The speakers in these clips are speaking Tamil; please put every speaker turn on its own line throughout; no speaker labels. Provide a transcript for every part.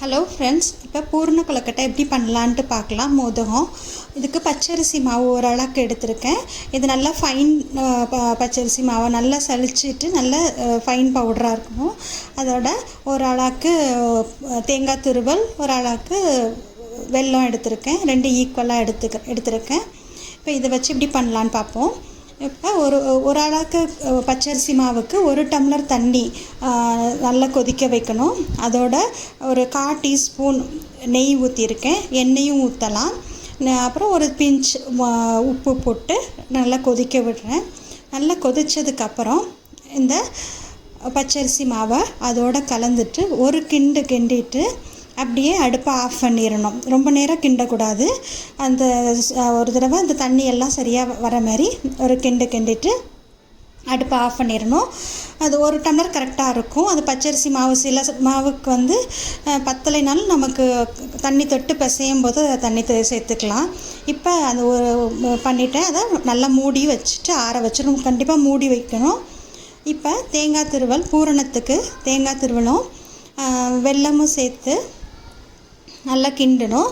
ஹலோ ஃப்ரெண்ட்ஸ், இப்போ பூர்ண கொழுக்கட்டை எப்படி பண்ணலான்ட்டு பார்க்கலாம். மோதகம் இதுக்கு பச்சரிசி மாவு ஓரளவுக்கு எடுத்திருக்கேன். இது நல்லா ஃபைன் பச்சரிசி மாவை நல்லா சலிச்சிட்டு நல்லா ஃபைன் பவுடராக இருக்கணும். அதோட ஓரளவுக்கு தேங்காய் துருவல், ஓரளவுக்கு வெல்லம் எடுத்திருக்கேன். ரெண்டு ஈக்குவலாக எடுத்திருக்கேன். இப்போ இதை வச்சு எப்படி பண்ணலான்னு பார்ப்போம். இப்போ ஒரு அளவுக்கு பச்சரிசி மாவுக்கு 1 டம்ளர் தண்ணி நல்லா கொதிக்க வைக்கணும். அதோட ஒரு 1/4 டீஸ்பூன் நெய் ஊற்றிருக்கேன். எண்ணெயும் ஊற்றலாம். அப்புறம் ஒரு பிஞ்ச் உப்பு போட்டு நல்லா கொதிக்க விடுறேன். நல்லா கொதித்ததுக்கப்புறம் இந்த பச்சரிசி மாவை அதோடு கலந்துட்டு ஒரு கிண்டிட்டு அப்படியே அடுப்பை ஆஃப் பண்ணிடணும். ரொம்ப நேரம் கிண்டக்கூடாது. அந்த ஒரு தடவை அந்த தண்ணி எல்லாம் சரியாக வர மாதிரி ஒரு கிண்டிட்டு அடுப்பை ஆஃப் பண்ணிடணும். அது 1 டம்ளர் கரெக்டாக இருக்கும். அது பச்சரிசி மாவு சில மாவுக்கு வந்து பத்தலைனாலும் நமக்கு தண்ணி தொட்டு பிசையும் போது தண்ணி சேர்த்துக்கலாம். இப்போ அது பண்ணிவிட்டேன். அதை நல்லா மூடி வச்சுட்டு ஆற வச்சிடணும். கண்டிப்பாக மூடி வைக்கணும். இப்போ தேங்காய் துருவல், பூரணத்துக்கு தேங்காய் துருவலும் வெல்லமும் சேர்த்து நல்லா கிண்டணும்.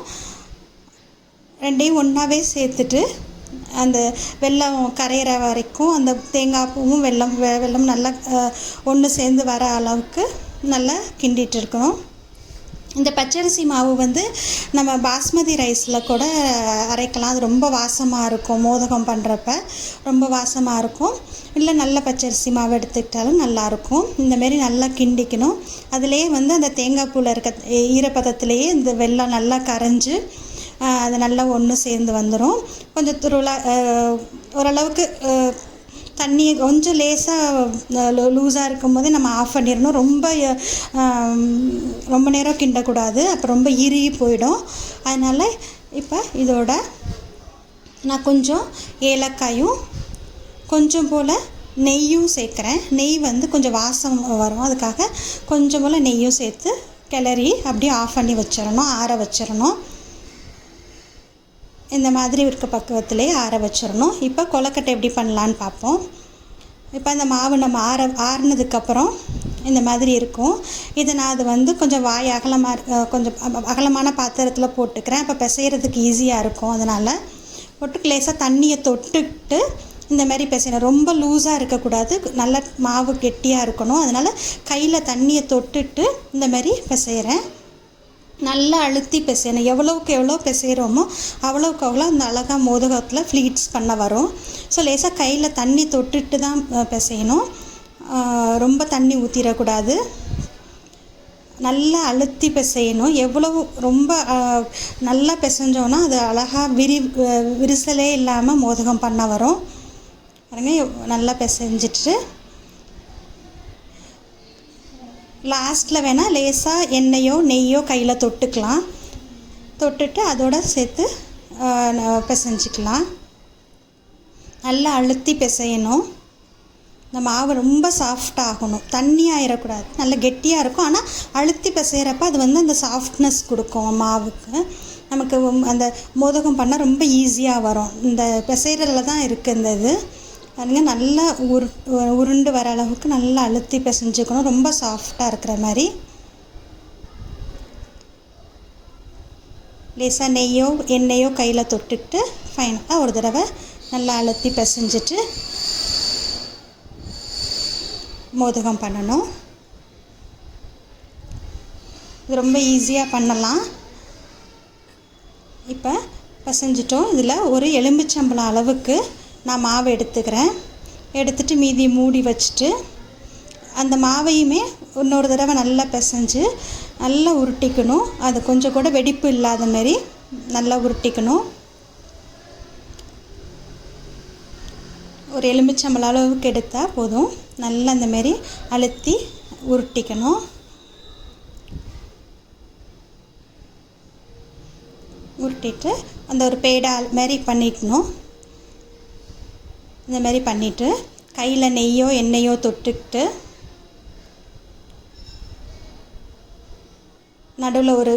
ரெண்டையும் ஒன்றாவே சேர்த்துட்டு அந்த வெல்லம் கரையிற வரைக்கும் அந்த தேங்காய் பூவும் வெல்லம் நல்லா ஒன்று சேர்ந்து வர அளவுக்கு நல்லா கிண்டிகிட்டு இருக்கணும். இந்த பச்சரிசி மாவு வந்து நம்ம பாஸ்மதி ரைஸில் கூட அரைக்கலாம். அது ரொம்ப வாசமாக இருக்கும். மோதகம் பண்ணுறப்ப ரொம்ப வாசமாக இருக்கும். இல்லை நல்ல பச்சரிசி மாவு எடுத்துக்கிட்டாலும் நல்லாயிருக்கும். இந்தமாரி நல்லா கிண்டிக்கணும். அதிலே வந்து அந்த தேங்காய் பூவில் இருக்க ஈரப்பதத்திலேயே இந்த வெல்லம் நல்லா கரைஞ்சி அது நல்லா ஒன்று சேர்ந்து வந்துடும். கொஞ்சம் ஓரளவுக்கு தண்ணி கொஞ்சம் லேசாக லூஸாக இருக்கும் போதே நம்ம ஆஃப் பண்ணிடணும். ரொம்ப நேரம் கிண்டக்கூடாது. அப்போ ரொம்ப இறுகி போயிடும். அதனால் இப்போ இதோட நான் கொஞ்சம் ஏலக்காயும் கொஞ்சம் போல் நெய்யும் சேர்க்குறேன். நெய் வந்து கொஞ்சம் வாசம் வரும். அதுக்காக கொஞ்சம் போல் நெய்யும் சேர்த்து கிளறி அப்படியே ஆஃப் பண்ணி வச்சிடணும். ஆற வச்சிடணும். இந்த மாதிரி இருக்க பக்குவத்திலே ஆற வச்சிடணும். இப்போ கொழுக்கட்டை எப்படி பண்ணலான்னு பார்ப்போம். இப்போ அந்த மாவு நம்ம ஆறுனதுக்கப்புறம் இந்த மாதிரி இருக்கும். இதை நான் அது வந்து கொஞ்சம் கொஞ்சம் அகலமான பாத்திரத்தில் போட்டுக்கிறேன். இப்போ பிசைகிறதுக்கு ஈஸியாக இருக்கும். அதனால் போட்டு லேசாக தண்ணியை தொட்டுக்கிட்டு இந்த மாதிரி பிசையணும். ரொம்ப லூஸாக இருக்கக்கூடாது. நல்லா மாவு கெட்டியாக இருக்கணும். அதனால் கையில் தண்ணியை தொட்டுட்டு இந்த மாதிரி பிசைகிறேன். நல்லா அழுத்தி பிசையணும். எவ்வளோக்கு எவ்வளோ பிசைகிறோமோ அவ்வளோக்கு அவ்வளோ அந்த அழகாக மோதகத்தில் ஃப்ளீட்ஸ் பண்ண வரும். ஸோ லேசாக கையில் தண்ணி தொட்டுட்டு தான் பிசையணும். ரொம்ப தண்ணி ஊற்றிடக்கூடாது. நல்லா அழுத்தி பிசையணும். எவ்வளவு ரொம்ப நல்லா பிசைஞ்சோன்னா அது அழகாக விரிசலே இல்லாமல் மோதகம் பண்ண வரும். பாருங்க, நல்லா பிசைஞ்சிட்டு லாஸ்ட்டில் வேணால் லேசாக எண்ணெயோ நெய்யோ கையில் தொட்டுட்டு அதோடு சேர்த்து பிசைஞ்சிக்கலாம். நல்லா அழுத்தி பிசையணும். இந்த மாவு ரொம்ப சாஃப்டாகணும். தண்ணி ஆயிடக்கூடாது. நல்லா கெட்டியாக இருக்கும். ஆனால் அழுத்தி பிசைகிறப்ப அது வந்து அந்த சாஃப்ட்னஸ் கொடுக்கும் மாவுக்கு. நமக்கு அந்த மோதகம் பண்ணால் ரொம்ப ஈஸியாக வரும். இந்த பிசைறதில் தான் இருக்குது இந்த இது. அதுங்க நல்லா உருண்டு வர அளவுக்கு நல்லா அழுத்தி பிசைஞ்சுக்கணும். ரொம்ப சாஃப்டாக இருக்கிற மாதிரி. லேசாக நெய்யோ எண்ணெயோ கையில் தொட்டுக்கிட்டு ஃபைனலாக ஒரு தடவை நல்லா அழுத்தி பிசைஞ்சிட்டு மோதகம் பண்ணணும். இது ரொம்ப ஈஸியாக பண்ணலாம். இப்போ பிசைஞ்சிட்டோம். இதில் ஒரு எலுமிச்சம்பழம் அளவுக்கு நான் மாவு எடுத்துட்டு மீதி மூடி வச்சுட்டு அந்த மாவையுமே இன்னொரு தடவை நல்லா பிசைஞ்சு நல்லா உருட்டிக்கணும். அது கொஞ்சம் கூட வெடிப்பு இல்லாத மாதிரி நல்லா உருட்டிக்கணும். ஒரு எலுமிச்சம்பழம் அளவுக்கு எடுத்தால் போதும். நல்லா அந்தமாரி அழுத்தி உருட்டிக்கணும். உருட்டிட்டு அந்த ஒரு பேடா மாதிரி பண்ணிக்கணும். இந்த மாதிரி பண்ணிவிட்டு கையில் நெய்யோ எண்ணெயோ தொட்டுக்கிட்டு நடுவில் ஒரு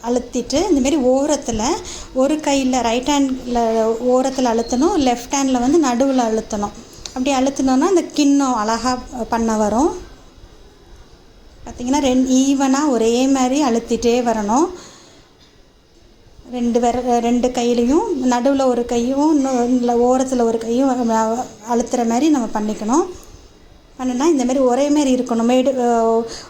அழுத்திட்டு இந்தமாரி ஓரத்தில் ஒரு கையில் ரைட் ஹேண்டில் ஓரத்தில் அழுத்தணும். லெஃப்ட் ஹேண்டில் வந்து நடுவில் அழுத்தணும். அப்படி அழுத்தினோன்னா அந்த கிண்ணம் அழகாக பண்ண வரும். பார்த்திங்கன்னா ஈவனாக ஒரே மாதிரி அழுத்திட்டே வரணும். ரெண்டு கையிலையும் நடுவில் ஒரு கையும் இல்லை ஓரத்தில் ஒரு கையும் அழுத்துகிற மாதிரி நம்ம பண்ணிக்கணும். பண்ணுனா இந்தமாரி ஒரே மாரி இருக்கணும்.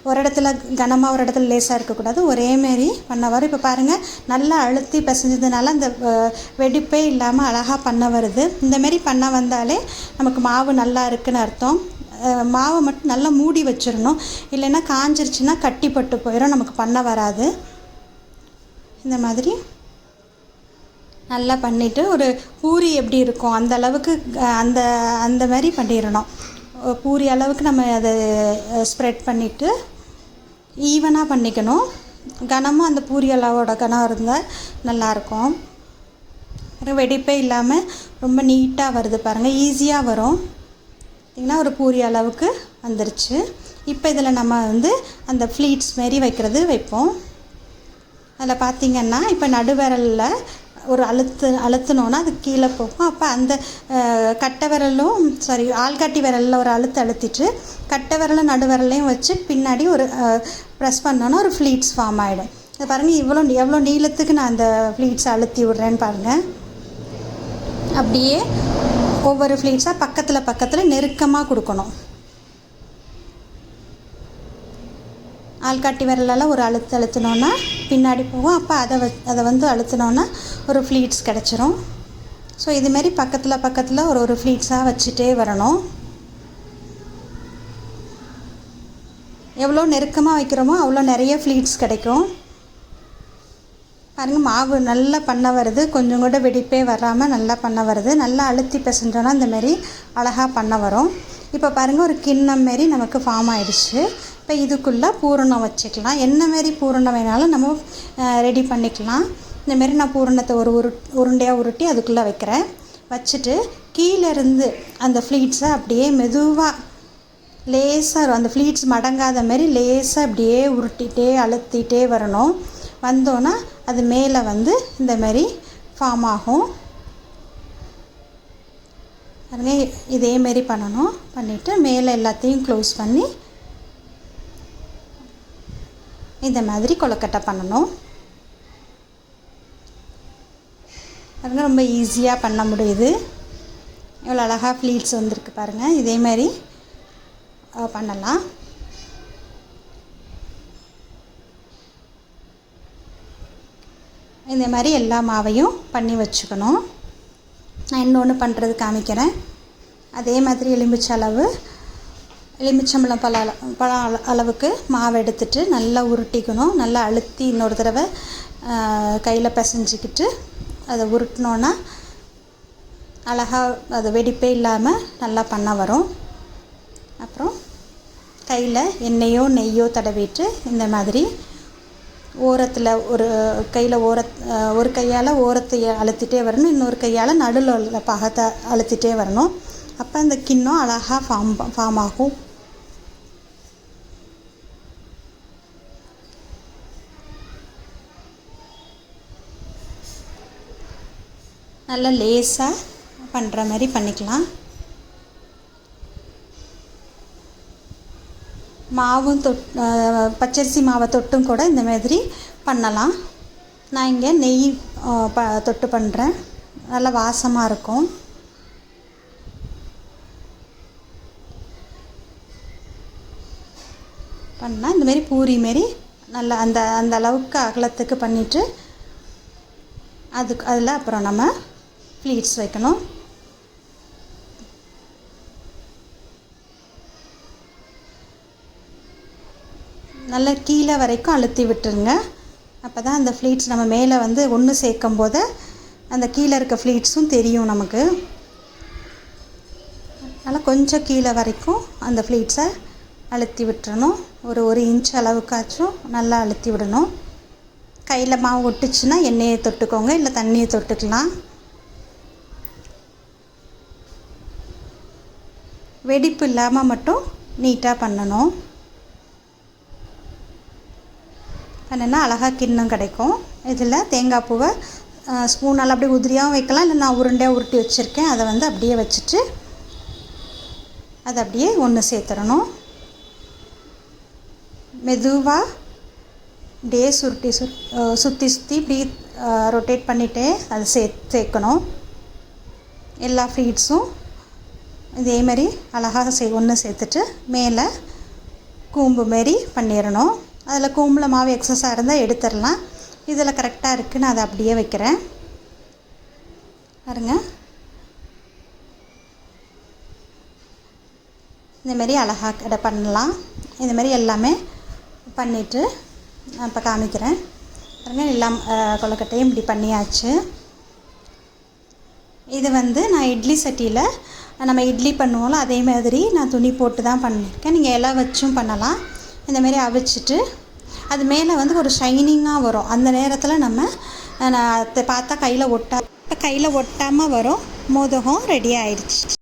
ஒரு இடத்துல கனமாக ஒரு இடத்துல லேசாக இருக்கக்கூடாது, ஒரே மாரி பண்ண வரும். இப்போ பாருங்கள், நல்லா அழுத்தி பிசைஞ்சதுனால அந்த வெடிப்பே இல்லாமல் அழகாக பண்ண வருது. இந்தமாரி பண்ண வந்தாலே நமக்கு மாவு நல்லா இருக்குதுன்னு அர்த்தம். மாவை மட்டும் நல்லா மூடி வச்சிடணும், இல்லைன்னா காஞ்சிருச்சுன்னா கட்டி பட்டு போயிடும், நமக்கு பண்ண வராது. இந்த மாதிரி நல்லா பண்ணிவிட்டு ஒரு பூரி எப்படி இருக்கும் அந்த அளவுக்கு அந்த மாதிரி பண்ணிடணும். பூரி அளவுக்கு நம்ம அதை ஸ்ப்ரெட் பண்ணிவிட்டு ஈவனாக பண்ணிக்கணும். கனமும் அந்த பூரி அளவோட கனம் இருந்தால் நல்லாயிருக்கும். வெடிப்பே இல்லாமல் ரொம்ப நீட்டாக வருது பாருங்கள், ஈஸியாக வரும். பார்த்திங்கன்னா ஒரு பூரி அளவுக்கு வந்துருச்சு. இப்போ இதில் நம்ம அந்த ஃப்ளீட்ஸ் மாரி வைப்போம். அதில் பார்த்திங்கன்னா இப்போ நடுவிரலில் ஒரு அழுத்தினோன்னா அது கீழே போகும். அப்போ அந்த ஆள்காட்டி விரலில் ஒரு அழுத்திட்டு கட்டை விரலும் நடுவிரலையும் வச்சு பின்னாடி ஒரு ப்ரெஸ் பண்ணோன்னா ஒரு ஃப்ளீட்ஸ் ஃபார்ம் ஆகிடும். அது பாருங்கள், எவ்வளோ நீளத்துக்கு நான் அந்த ஃப்ளீட்ஸை அழுத்தி விட்றேன்னு பாருங்கள். அப்படியே ஒவ்வொரு ஃப்ளீட்ஸாக பக்கத்தில் நெருக்கமாக கொடுக்கணும். ஆள்காட்டி விரலால் ஒரு அழுத்தினோன்னா பின்னாடி போகும். அப்போ அதை அழுத்தினோன்னா ஒரு ஃப்ளீட்ஸ் கிடச்சிரும். ஸோ இதுமாரி பக்கத்தில் ஒரு ஃப்ளீட்ஸாக வச்சுட்டே வரணும். எவ்வளோ நெருக்கமாக வைக்கிறோமோ அவ்வளோ நிறைய ஃப்ளீட்ஸ் கிடைக்கும். பாருங்கள், மாவு நல்லா பண்ண வருது, கொஞ்சம் கூட வெடிப்பே வராமல் நல்லா பண்ண வருது. நல்லா அழுத்தி பிசைஞ்சோன்னா இந்தமாரி அழகாக பண்ண வரும். இப்போ பாருங்கள், ஒரு கிண்ணம் மாரி நமக்கு ஃபார்ம் ஆகிடுச்சு. இப்போ இதுக்குள்ளே பூரணம் வச்சுக்கலாம். என்ன மாரி பூரணம் வேணாலும் நம்ம ரெடி பண்ணிக்கலாம். இந்தமாரி நான் பூரணத்தை ஒரு உருண்டையாக உருட்டி அதுக்குள்ளே வைக்கிறேன். வச்சுட்டு கீழேருந்து அந்த ஃப்ளீட்ஸை அப்படியே மெதுவாக லேசாக அந்த ஃப்ளீட்ஸ் மடங்காத மாரி லேசாக அப்படியே உருட்டிகிட்டே அழுத்திட்டே வரணும். வந்தோன்னா அது மேலே இந்த மாதிரி ஃபார்ம் ஆகும். இதேமாரி பண்ணணும். பண்ணிவிட்டு மேலே எல்லாத்தையும் க்ளோஸ் பண்ணி இந்த மாதிரி கொழுக்கட்டை பண்ணணும். பாருங்கள், ரொம்ப ஈஸியாக பண்ண முடியுது. எவ்வளோ அழகாக ஃப்ளீட்ஸ் வந்திருக்கு பாருங்கள். இதேமாரி பண்ணலாம். இந்த மாதிரி எல்லா மாவையும் பண்ணி வச்சுக்கணும். நான் இன்னொன்று பண்ணுறது காமிக்கிறேன். அதே மாதிரி எலுமிச்சம்பழம் பழம் அளவுக்கு மாவு எடுத்துட்டு நல்லா உருட்டிக்கணும். நல்லா அழுத்தி இன்னொரு தடவை கையில் பிசைஞ்சிக்கிட்டு அதை உருட்டினோன்னா அழகாக அது வெடிப்பே இல்லாமல் நல்லா பண்ண வரும். அப்புறம் கையில் எண்ணெயோ நெய்யோ தடவிட்டு இந்த மாதிரி ஓரத்தில் ஒரு கையால் ஓரத்தை அழுத்திட்டே வரணும், இன்னொரு கையால் நடுவில் உள்ள பாகத்தை அழுத்திட்டே வரணும். அப்போ அந்த கிண்ணம் அழகாக ஃபார்ம் ஆகும். நல்லா லேசாக பண்ணுற மாதிரி பண்ணிக்கலாம். மாவும் பச்சரிசி மாவை தொட்டும் கூட இந்த மாதிரி பண்ணலாம். நான் இங்கே நெய் தொட்டு பண்ணுறேன். நல்லா வாசமாக இருக்கும். பண்ணால் இந்தமாரி பூரி மாரி நல்லா அந்த அளவுக்கு அகலத்துக்கு பண்ணிவிட்டு அதில் அப்புறம் நம்ம ஃப்ளீட்ஸ் வைக்கணும். நல்லா கீழே வரைக்கும் அழுத்தி விட்டுருங்க. அப்போ தான் அந்த ஃப்ளீட்ஸ் நம்ம மேலே ஒன்று சேர்க்கும் போது அந்த கீழே இருக்க ஃப்ளீட்ஸும் தெரியும் நமக்கு. அதனால் கொஞ்சம் கீழே வரைக்கும் அந்த ஃப்ளீட்ஸை அழுத்தி விட்டுறணும். ஒரு இன்ச் அளவுக்காச்சும் நல்லா அழுத்தி விடணும். கையில் மாவு ஒட்டுச்சுன்னா எண்ணெயை தொட்டுக்கோங்க, இல்லை தண்ணியை தொட்டுக்கலாம். வெடிப்பு இல்லாமல் மட்டும் நீட்டாக பண்ணணும். பண்ணினா அழகாக கிண்ணம் கிடைக்கும். இதில் தேங்காய் பூவை ஸ்பூனால் அப்படியே உதிரியாகவும் வைக்கலாம், இல்லை நான் உருண்டையாக உருட்டி வச்சுருக்கேன், அதை அப்படியே வச்சுட்டு அதை அப்படியே ஒன்று சேர்த்துடணும். மெதுவாக அப்படியே சுற்றி சுற்றி இப்படி ரொட்டேட் பண்ணிகிட்டே அதை சேர்க்கணும். எல்லா ஃப்ரீட்ஸும் இதேமாரி அழகாக ஒன்று சேர்த்துட்டு மேலே கூம்பு மாரி பண்ணிடணும். அதில் கூம்பில் மாவு எக்ஸஸாக இருந்தால் எடுத்துடலாம். இதில் கரெக்டாக இருக்குது, நான் அதை அப்படியே வைக்கிறேன். பாருங்க, இந்தமாரி அழகாக பண்ணலாம். இந்தமாரி எல்லாமே பண்ணிவிட்டு நான் இப்போ காமிக்கிறேன். பாருங்கள், எல்லாம் கொழுக்கட்டையும் இப்படி பண்ணியாச்சு. இது நான் இட்லி சட்டியில் நம்ம இட்லி பண்ணுவோம்ல அதே மாதிரி நான் துணி போட்டு தான் பண்ணியிருக்கேன். நீங்கள் இலை வச்சும் பண்ணலாம். இந்தமாரி அவிச்சிட்டு அது மேலே ஒரு ஷைனிங்காக வரும். அந்த நேரத்தில் நம்ம பார்த்தா கையில் ஒட்டாமல் வரும். மோதகம் ரெடி ஆயிடுச்சு.